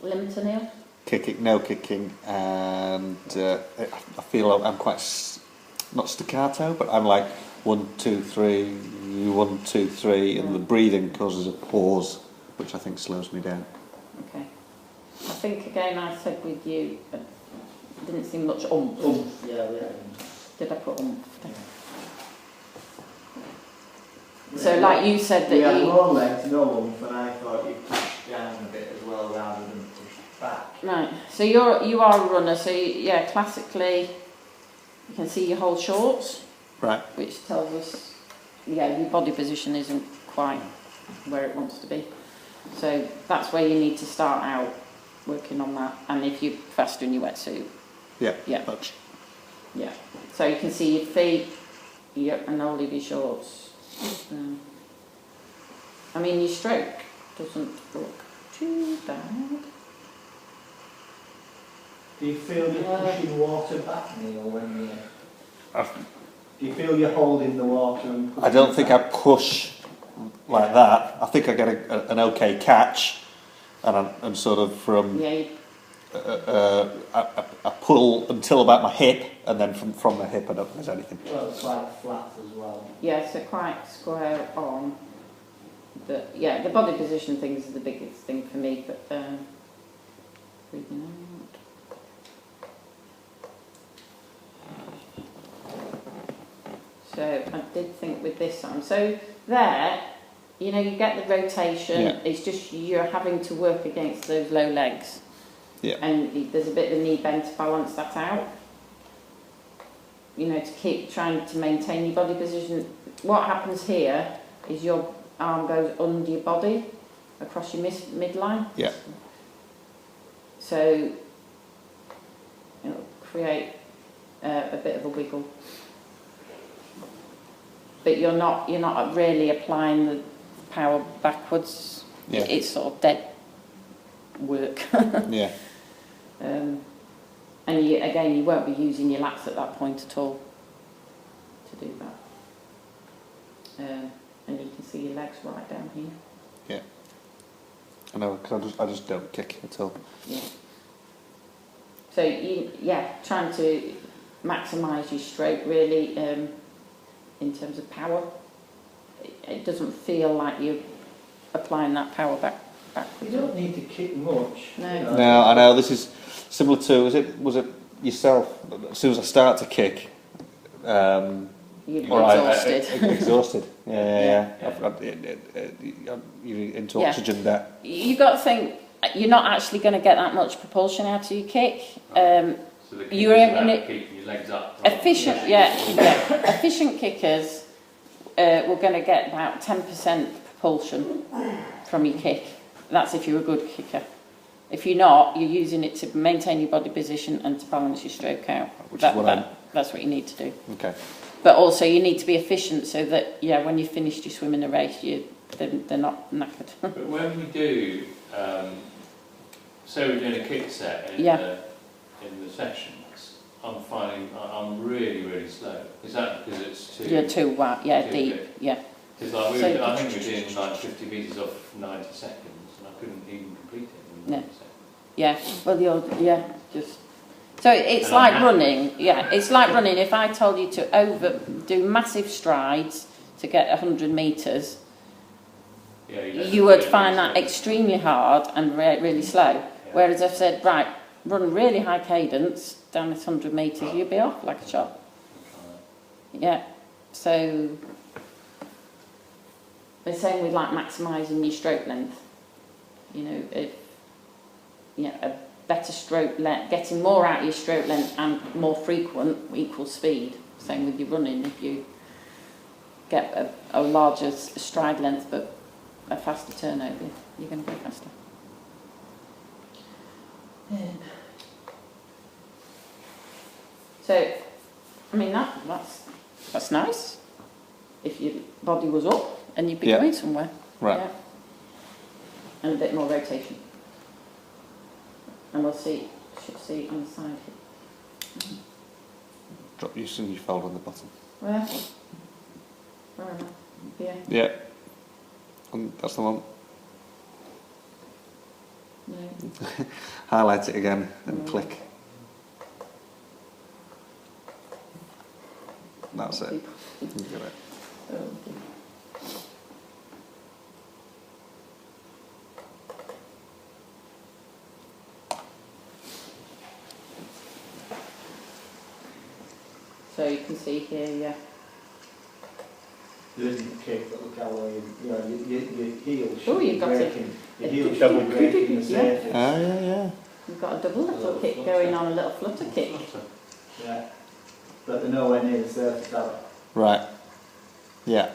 Limb to kneel? Kicking, no kicking, and I feel I'm quite not staccato, but I'm like 1, 2, 3, 1, 2, 3, and the breathing causes a pause, which I think slows me down. Okay. I think again I said with you, it didn't seem much oomph. Yeah. Did I put oomph? So like you said that you had you... more legs, no oomph, and I thought you pushed down a bit as well rather than pushed back. Right, so you are a runner, so yeah, classically you can see your whole shorts. Right. Which tells us, yeah, your body position isn't quite where it wants to be. So that's where you need to start out working on that. And if you're faster in your wetsuit. Yeah. Yeah. Much. Yeah. So you can see your feet, and all of your shorts. I mean, your stroke doesn't look too bad. Do you feel you're pushing water back, Neil, when you... Do you feel you're holding the water and pushing I don't think I back? push like that. I think I get an okay catch, and sort of from... Yeah. I pull until about my hip, and then from the hip I don't think there's anything. Well, it's like flat as well. Yeah, so quite square on. But yeah, the body position things is the biggest thing for me, but breathing out. So I did think with this arm. So there, you know, you get the rotation. Yeah. It's just you're having to work against those low legs. Yeah. And there's a bit of a knee bend to balance that out. You know, to keep trying to maintain your body position. What happens here is your arm goes under your body, across your midline. Yeah. So it'll create a bit of a wiggle. But you're not really applying the power backwards. Yeah. It's sort of dead work. Yeah. And you won't be using your lats at that point at all to do that. And you can see your legs right down here. Yeah. I know, because I just don't kick at all. Yeah. So trying to maximise your stroke really in terms of power. It doesn't feel like you're applying that power backwards. You don't need to kick much. No. You know. No, I know, this is similar to, was it yourself? As soon as I start to kick, You're exhausted. Exhausted. Yeah. You're into oxygen there. You've got to think, you're not actually going to get that much propulsion out of your kick. So the kick You're is in about it- keeping your legs up. Efficient, efficient kickers, we're going to get about 10% propulsion from your kick. That's if you're a good kicker. If you're not, you're using it to maintain your body position and to balance your stroke out. That's what you need to do. Okay. But also you need to be efficient so that, when you've finished your swim in a race, they're not knackered. But when we do, say we're doing a kick set in the sessions, I'm really, really slow. Is that because it's too... You're too deep, big? yeah. Because I think we're doing like 50 metres off 90 seconds, and I couldn't even complete it in 90 seconds. Yeah, well, just... So it's like running, it's like running. If I told you to do massive strides to get 100 metres, you would find that extremely hard and really slow. Yeah. Whereas if I said, right, run really high cadence down this 100 metres, you'd be off like a shot. Yeah, so the same with like maximising your stroke length. You know, a better stroke length, getting more out of your stroke length and more frequent equals speed. Same with your running. If you get a larger stride length but a faster turnover, you're going to go faster. So, I mean that's nice. If your body was up and you'd be going somewhere, right? Yeah. And a bit more rotation. And should see on the side here. Drop you soon, you fold on the bottom. Where am I? Here. Yeah. And that's the one. No. Highlight it again and click. That's it. You got it. So you can see here, yeah. There isn't a kick, but look how well your heels Oh, should you've be got breaking. Your heels double should be breaking the Yeah. surface. Ah, yeah. You've got a double little kick going on, a little flutter kick. Yeah. But they're nowhere near the surface, are Right. Yeah.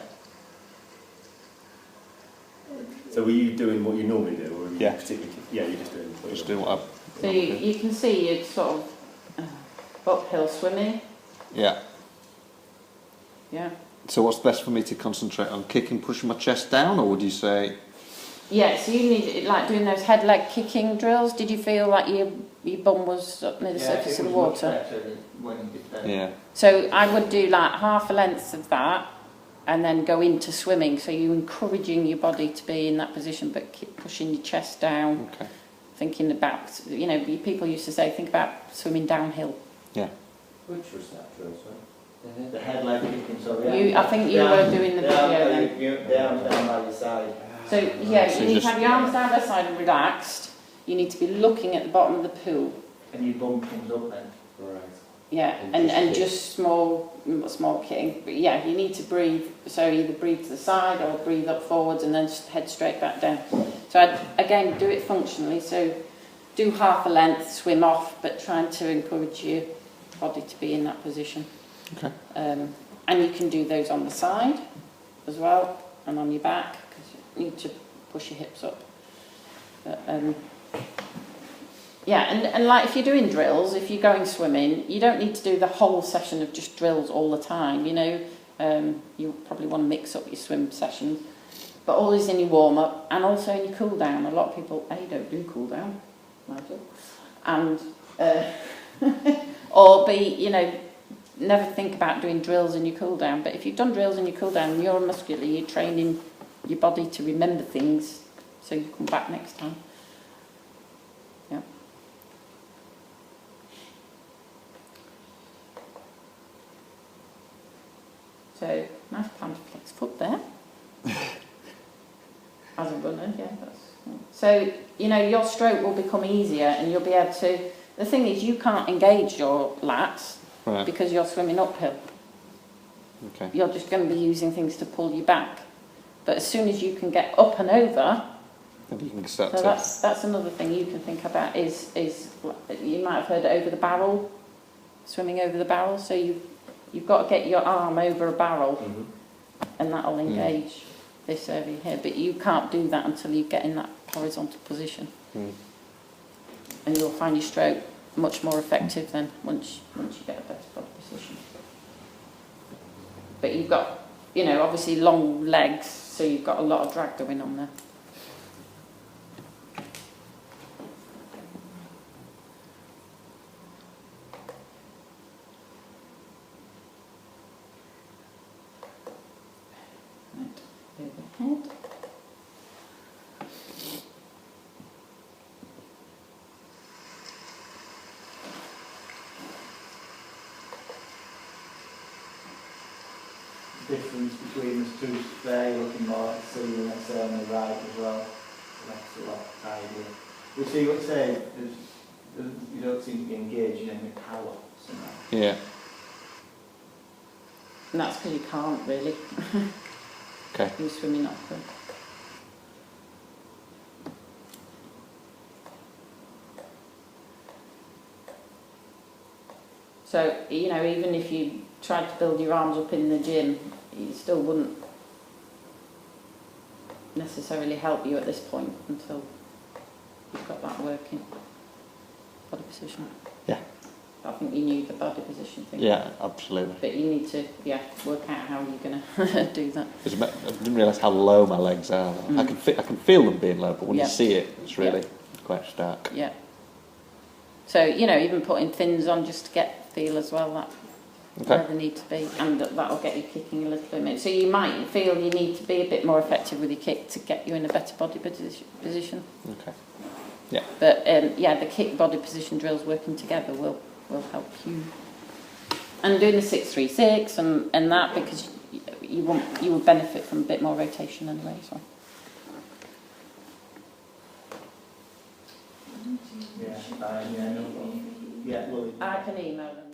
So were you doing what you normally do, or were you Yeah. particularly? Yeah, you're just doing. What Just you do what So you can see you're sort of uphill swimming. Yeah. Yeah. So what's best for me to concentrate on? Kicking, pushing my chest down, or would you say? Yeah, so you need, like doing those head leg kicking drills, did you feel like your bum was up near the surface of the water? When you did that. Yeah. So I would do like half a length of that and then go into swimming. So you're encouraging your body to be in that position but keep pushing your chest down. Okay. Thinking about, people used to say, think about swimming downhill. Yeah. Which was that drill, sorry? The head leg kicking, so I think you were doing the video then. Down by your side. So yeah, So you need just- to have your arms down by side and relaxed. You need to be looking at the bottom of the pool. And your bum comes up then. Right. Yeah, and just small kicking. But yeah, you need to breathe. So either breathe to the side or breathe up forwards and then head straight back down. So again, do it functionally. So do half a length, swim off, but trying to encourage your body to be in that position. Okay. And you can do those on the side as well and on your back because you need to push your hips up. But, yeah, and like if you're doing drills, if you're going swimming, you don't need to do the whole session of just drills all the time, you probably want to mix up your swim sessions, but always in your warm-up and also in your cool-down. A lot of people, don't do cool-down, Nigel, and, or B, never think about doing drills in your cool-down, but if you've done drills in your cool-down, neuromuscularly, you're training your body to remember things so you come back next time. Yeah. So, nice plantar flex foot there. As a runner, yeah. So, your stroke will become easier and you'll be able to... The thing is, you can't engage your lats because you're swimming uphill. Okay. You're just going to be using things to pull you back. But as soon as you can get up and over... And you can start So to... that's another thing you can think about is you might have heard over the barrel, swimming over the barrel. So you've got to get your arm over a barrel, and that'll engage this area here. But you can't do that until you get in that horizontal position, and you'll find your stroke much more effective then once you get a better body position. But you've got obviously long legs, so you've got a lot of drag going on there. Overhead. Difference between the two there, you're looking more at the ceiling, let's say on the right as well. Left to left side here. We see what say, you don't seem to be engaging in the power somehow. Yeah. And that's because you can't really. Okay. You're swimming uphill. So, even if you tried to build your arms up in the gym, it still wouldn't necessarily help you at this point until you've got that working. Body position. Yeah. I think you knew the body position thing. Yeah, absolutely. But you need to, work out how you're going to do that. I didn't realise how low my legs are. I can feel them being low, but when you see it, it's really quite stark. Yeah. So, even putting thins on just to get feel as well, that where they need to be, and that'll get you kicking a little bit. So you might feel you need to be a bit more effective with your kick to get you in a better body position. Okay. Yeah. But yeah, the kick body position drills working together will help you. And doing the 636 and that, because you will benefit from a bit more rotation anyway as well. Yeah, fine, yeah, no problem. Yeah, Louise. I can email them.